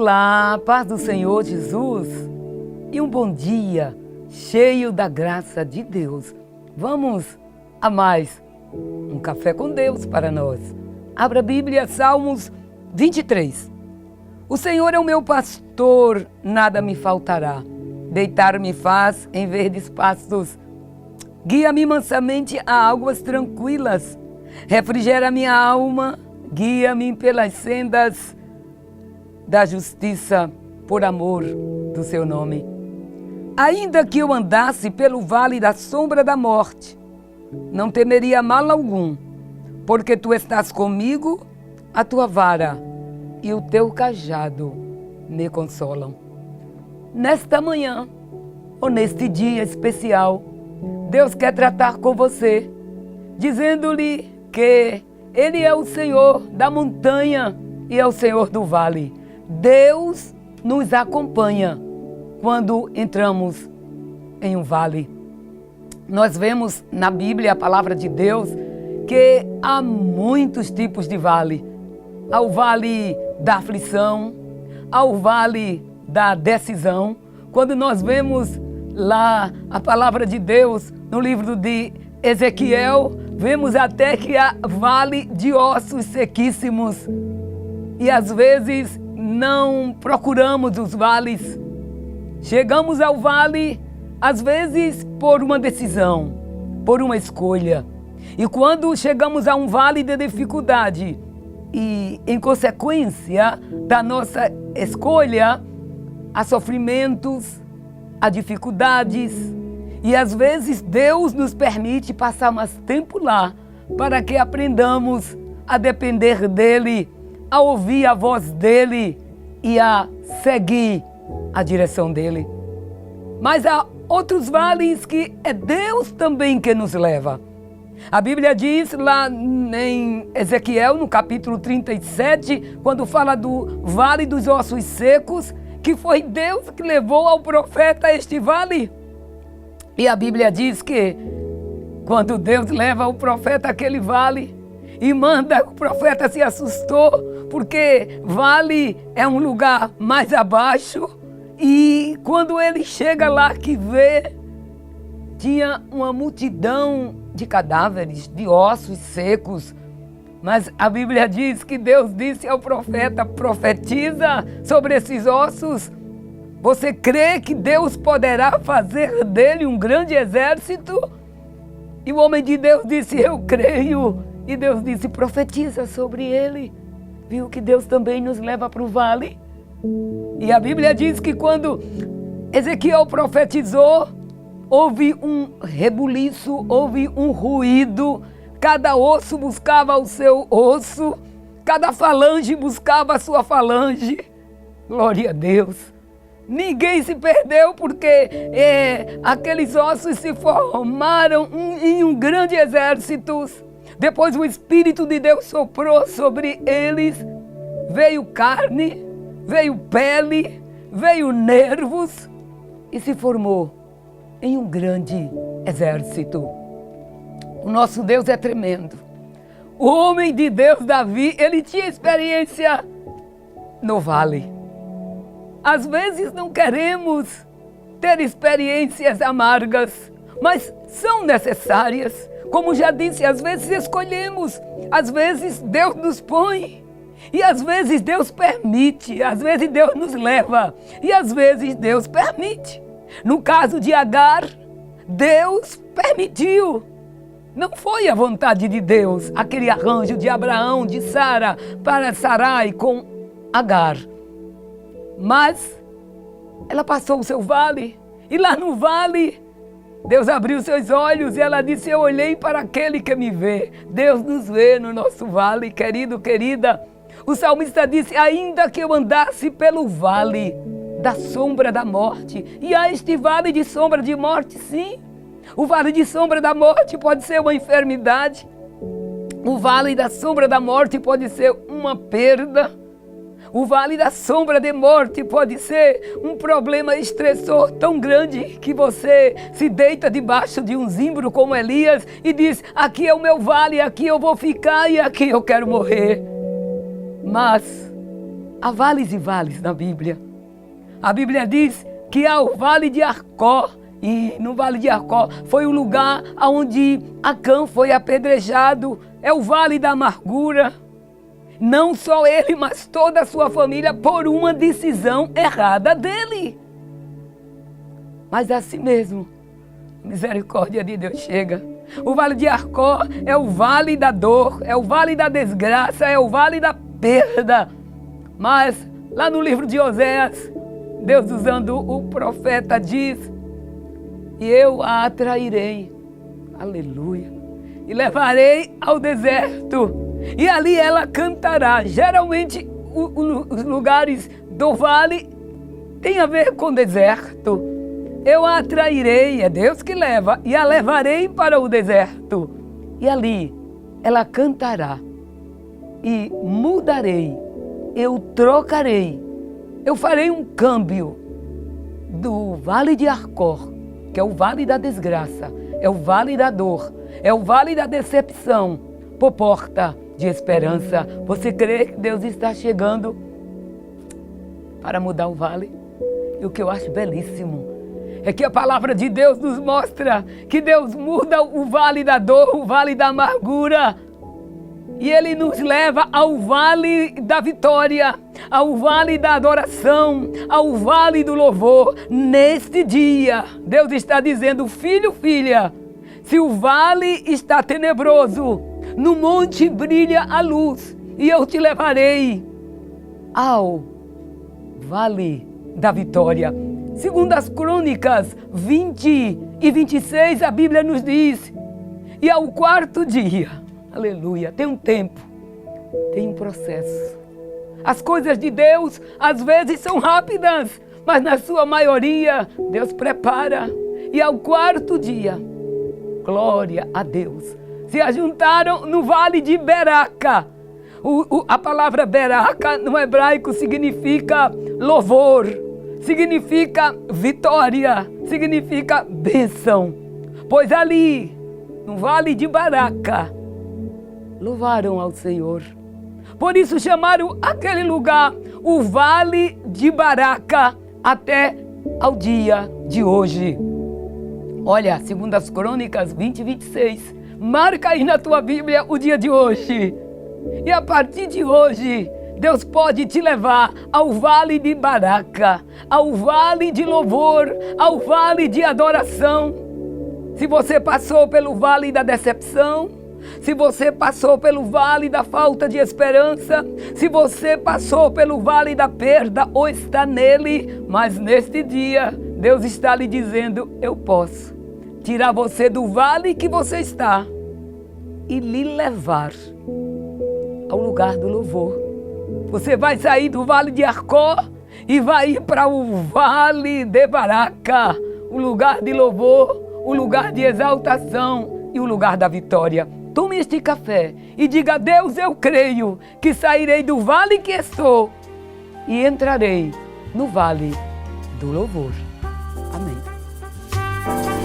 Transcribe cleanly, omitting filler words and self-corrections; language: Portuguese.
Olá, paz do Senhor Jesus e um bom dia cheio da graça de Deus. Vamos a mais um café com Deus para nós. Abra a Bíblia, Salmos 23. O Senhor é o meu pastor, nada me faltará. Deitar-me faz em verdes pastos. Guia-me mansamente a águas tranquilas. Refrigera minha alma, guia-me pelas sendas da justiça, por amor do seu nome. Ainda que eu andasse pelo vale da sombra da morte, não temeria mal algum, porque tu estás comigo, a tua vara e o teu cajado me consolam. Nesta manhã, ou neste dia especial, Deus quer tratar com você, dizendo-lhe que Ele é o Senhor da montanha e é o Senhor do vale. Deus nos acompanha quando entramos em um vale. Nós vemos na Bíblia, a palavra de Deus, que há muitos tipos de vale. Há o vale da aflição, há o vale da decisão. Quando nós vemos lá a palavra de Deus no livro de Ezequiel, vemos até que há vale de ossos sequíssimos. E às vezes não procuramos os vales. Chegamos ao vale, às vezes por uma decisão, por uma escolha. E quando chegamos a um vale de dificuldade e em consequência da nossa escolha, há sofrimentos, há dificuldades. E às vezes Deus nos permite passar mais tempo lá para que aprendamos a depender dEle, a ouvir a voz dEle e a seguir a direção dEle. Mas há outros vales que é Deus também que nos leva. A Bíblia diz lá em Ezequiel, no capítulo 37, quando fala do vale dos ossos secos, que foi Deus que levou ao profeta a este vale. E a Bíblia diz que quando Deus leva o profeta àquele vale e manda, o profeta se assustou, porque vale é um lugar mais abaixo. E quando ele chega lá que vê, tinha uma multidão de cadáveres, de ossos secos. Mas a Bíblia diz que Deus disse ao profeta: profetiza sobre esses ossos. Você crê que Deus poderá fazer dele um grande exército? E o homem de Deus disse: eu creio. E Deus disse: profetiza sobre ele. Viu que Deus também nos leva para o vale? E a Bíblia diz que quando Ezequiel profetizou, houve um rebuliço, houve um ruído. Cada osso buscava o seu osso, cada falange buscava a sua falange. Glória a Deus. Ninguém se perdeu porque aqueles ossos se formaram em um grande exército. Depois o Espírito de Deus soprou sobre eles. Veio carne, veio pele, veio nervos e se formou em um grande exército. O nosso Deus é tremendo. O homem de Deus, Davi, ele tinha experiência no vale. Às vezes não queremos ter experiências amargas, mas são necessárias. Como já disse, às vezes escolhemos, às vezes Deus nos põe, e às vezes Deus permite, às vezes Deus nos leva, e às vezes Deus permite. No caso de Agar, Deus permitiu. Não foi a vontade de Deus, aquele arranjo de Abraão, de Sara, para Sarai com Agar. Mas ela passou o seu vale, e lá no vale, Deus abriu seus olhos e ela disse: eu olhei para aquele que me vê. Deus nos vê no nosso vale, querido, querida. O salmista disse: ainda que eu andasse pelo vale da sombra da morte. E há este vale de sombra de morte, sim. O vale de sombra da morte pode ser uma enfermidade. O vale da sombra da morte pode ser uma perda. O vale da sombra de morte pode ser um problema estressor tão grande que você se deita debaixo de um zimbro como Elias e diz: aqui é o meu vale, aqui eu vou ficar e aqui eu quero morrer. Mas Há vales e vales na Bíblia. A Bíblia diz que há o vale de Arcó. E no vale de Arcó foi o lugar onde Acã foi apedrejado. É o vale da amargura. Não só ele, mas toda a sua família por uma decisão errada dele. Mas assim mesmo, a misericórdia de Deus chega. O vale de Arcó é o vale da dor, é o vale da desgraça, é o vale da perda. Mas lá no livro de Oséias, Deus usando o profeta diz: e eu a atrairei, aleluia, e levarei ao deserto, e ali ela cantará. Geralmente os lugares do vale tem a ver com deserto. Eu a atrairei, é Deus que leva, e a levarei para o deserto. E ali ela cantará, e mudarei, eu trocarei, eu farei um câmbio do vale de Arcó, que é o vale da desgraça, é o vale da dor, é o vale da decepção, por porta de esperança. Você crê que Deus está chegando para mudar o vale? E o que eu acho belíssimo é que a palavra de Deus nos mostra que Deus muda o vale da dor, o vale da amargura, e Ele nos leva ao vale da vitória, ao vale da adoração, ao vale do louvor. Neste dia, Deus está dizendo: filho, filha, se o vale está tenebroso, no monte brilha a luz, e eu te levarei ao vale da vitória. Segundo as Crônicas 20 e 26, a Bíblia nos diz: e ao quarto dia, aleluia, tem um tempo, tem um processo. As coisas de Deus às vezes são rápidas, mas na sua maioria Deus prepara. E ao quarto dia, glória a Deus, se ajuntaram no vale de Beraca. A palavra Beraca no hebraico significa louvor, significa vitória, significa bênção. Pois ali, no vale de Beraca, louvaram ao Senhor. Por isso chamaram aquele lugar o Vale de Beraca até ao dia de hoje. Olha, segundo as Crônicas 20 e 26, marca aí na tua Bíblia o dia de hoje. E a partir de hoje, Deus pode te levar ao Vale de Beraca, ao Vale de Louvor, ao Vale de Adoração. Se você passou pelo Vale da Decepção, se você passou pelo vale da falta de esperança, se você passou pelo vale da perda ou está nele, mas neste dia Deus está lhe dizendo: eu posso tirar você do vale que você está e lhe levar ao lugar do louvor. Você vai sair do vale de Arcó e vai ir para o vale de Beraca, o lugar de louvor, o lugar de exaltação e o lugar da vitória. Tome este café e diga: a Deus, eu creio que sairei do vale que estou e entrarei no vale do louvor. Amém.